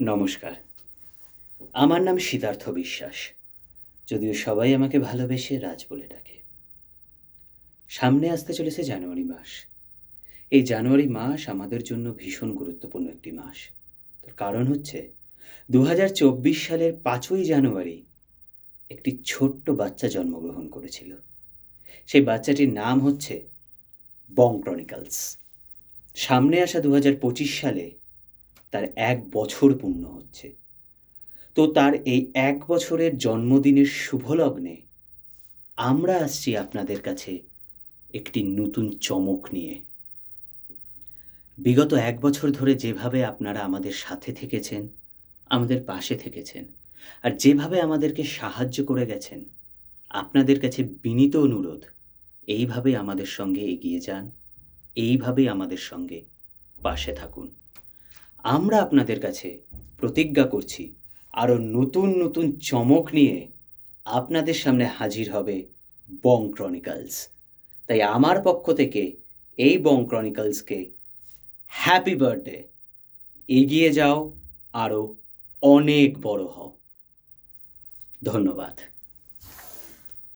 নমস্কার। আমার নাম সিদ্ধার্থ বিশ্বাস। যদিও সবাই আমাকে ভালোবেসে রাজ বলে ডাকে। সামনে আসতে চলেছে জানুয়ারি মাস। এই জানুয়ারি মাস আমাদের জন্য ভীষণ গুরুত্বপূর্ণ একটি মাস। তার কারণ হচ্ছে ২০২৪ সালের ৫ই জানুয়ারি একটি ছোট্ট বাচ্চা জন্মগ্রহণ করেছিল। সেই বাচ্চাটির নাম হচ্ছে বং ক্রনিকলস। সামনে আসা ২০২৫ সালে তার ১ বছর পূর্ণ হচ্ছে। তো তার এই ১ বছরের জন্মদিনের শুভলগ্নে আমরা আসছি আপনাদের কাছে একটি নতুন চমক নিয়ে। বিগত ১ বছর ধরে যেভাবে আপনারা আমাদের সাথে থেকেছেন, আমাদের পাশে থেকেছেন, আর যেভাবে আমাদেরকে সাহায্য করে গেছেন, আপনাদের কাছে বিনীত অনুরোধ, এইভাবে আমাদের সঙ্গে এগিয়ে যান, এইভাবেই আমাদের সঙ্গে পাশে থাকুন। আমরা আপনাদের কাছে প্রতিজ্ঞা করছি আরও নতুন নতুন চমক নিয়ে আপনাদের সামনে হাজির হবে বং ক্রনিকলস। তাই আমার পক্ষ থেকে এই বং ক্রনিকলসকে হ্যাপি বার্থডে। এগিয়ে যাও, আরও অনেক বড় হও। ধন্যবাদ।